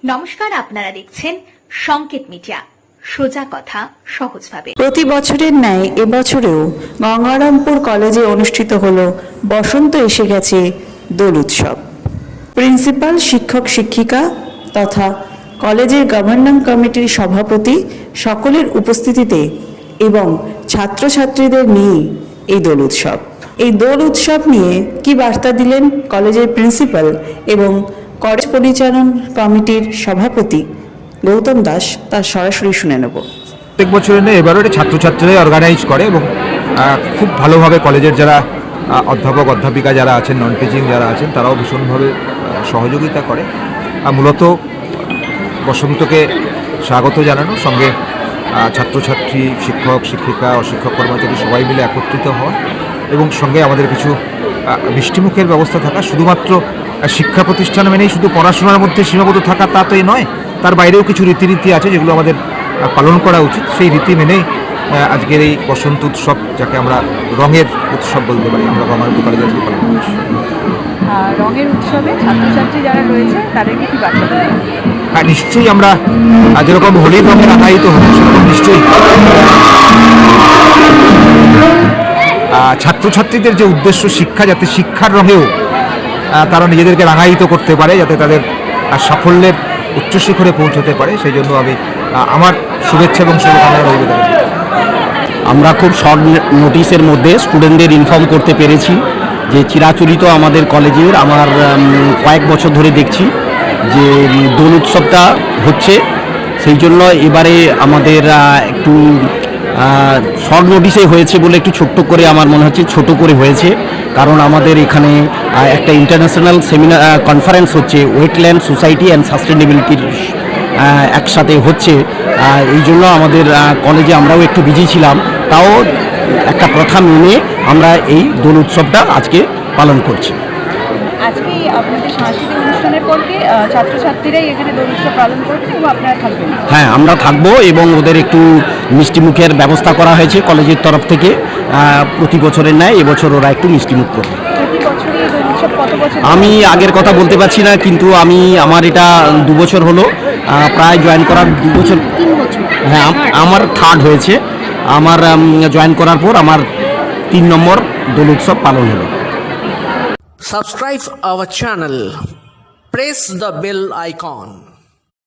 নমস্কার, আপনারা দেখছেন সংকেত মিডিয়া, সোজা কথা সহজভাবে। প্রতি বছরের ন্যায় এবছরেও গঙ্গারামপুর কলেজে অনুষ্ঠিত হলো বসন্ত এসে গেছে দোল উৎসব। প্রিন্সিপাল, শিক্ষক শিক্ষিকা তথা কলেজের গভর্নিং কমিটির সভাপতি সকলের উপস্থিতিতে এবং ছাত্রছাত্রীদের নিয়ে এই দোল উৎসব। এই দোল উৎসব নিয়ে কি বার্তা দিলেন কলেজের প্রিন্সিপাল এবং কলেজ পরিচালন কমিটির সভাপতি গৌতম দাস, তার সরাসরি শুনে নেব। প্রত্যেক বছরের নেই, এবারও এটা ছাত্রছাত্রীরাই অর্গানাইজ করে এবং খুব ভালোভাবে কলেজের যারা অধ্যাপক অধ্যাপিকা যারা আছেন, নন টিচিং যারা আছেন, তারাও ভীষণভাবে সহযোগিতা করে। মূলত বসন্তকে স্বাগত জানানো, সঙ্গে ছাত্রছাত্রী, শিক্ষক শিক্ষিকা, অশিক্ষক কর্মচারী সবাই মিলে একত্রিত হওয়া এবং সঙ্গে আমাদের কিছু মিষ্টিমুখের ব্যবস্থা থাকা। শুধুমাত্র শিক্ষা প্রতিষ্ঠান মেনেই শুধু পড়াশোনার মধ্যে সীমাবদ্ধ থাকা তা তো নয়, তার বাইরেও কিছু রীতিনীতি আছে যেগুলো আমাদের পালন করা উচিত। সেই রীতি মেনেই আজকের এই বসন্ত উৎসব, যাকে আমরা রঙের উৎসব বলতে পারি, আমরা গঙ্গারামপুর কলেজে আজকে পালন করছি। রঙের উৎসবে ছাত্রছাত্রী যারা রয়েছে তাদেরকে কি বার্তা দেবেন? হ্যাঁ, নিশ্চয়ই আমরা যেরকম হোলির রঙে রাঙায়িত হব, সেরকম নিশ্চয়ই ছাত্রছাত্রীদের যে উদ্দেশ্য শিক্ষা, যাতে শিক্ষার রঙেও তারা নিজেদেরকে রাঙায়িত করতে পারে, যাতে তাদের সাফল্যের উচ্চ শিখরে পৌঁছতে পারে, সেই জন্য আমি আমার শুভেচ্ছা এবং শুভকামনা রইল। আমরা খুব শর্ট নোটিশের মধ্যে স্টুডেন্টদের ইনফর্ম করতে পেরেছি যে চিরাচরিত আমাদের কলেজের আমার কয়েক বছর ধরে দেখছি যে দোল উৎসবটা হচ্ছে, সেই জন্য এবারে আমাদের একটু শর্ট নোটিশে হয়েছে বলে একটু ছোট্ট করে আমার মনে হচ্ছে ছোট করে হয়েছে, কারণ আমাদের এখানে একটা ইন্টারন্যাশনাল সেমিনার কনফারেন্স হচ্ছে, ওয়েটল্যান্ড সোসাইটি অ্যান্ড সাস্টেনেবিলিটির একসাথে হচ্ছে। এই জন্য আমাদের কলেজে আমরাও একটু বিজি ছিলাম, তাও একটা প্রথা মেনে আমরা এই দোল উৎসবটা আজকে পালন করছি। আজকে আপনাদের সাংস্কৃতিক অনুষ্ঠানের পর কি ছাত্রছাত্রীরাই এখানে দোল উৎসব পালন করবেন এবং আপনারা থাকবেন? হ্যাঁ, আমরা থাকবো এবং ওদের একটু মিষ্টিমুখের ব্যবস্থা করা হয়েছে কলেজের তরফ থেকে। প্রতি বছরের ন্যায় এবছর ওরা একটু মিষ্টিমুখ করবে। প্রতি বছরই এই দোল উৎসব কত বছর? আমি আগের কথা বলতে পারছি না, কিন্তু আমার এটা 2 বছর হলো, প্রায় জয়েন করার 2 বছর। 3 বছর? হ্যাঁ, আমার থার্ড হয়েছে। আমার জয়েন করার পর আমার 3 নম্বর দোল উৎসব পালন হলো। Subscribe our channel. Press the bell icon.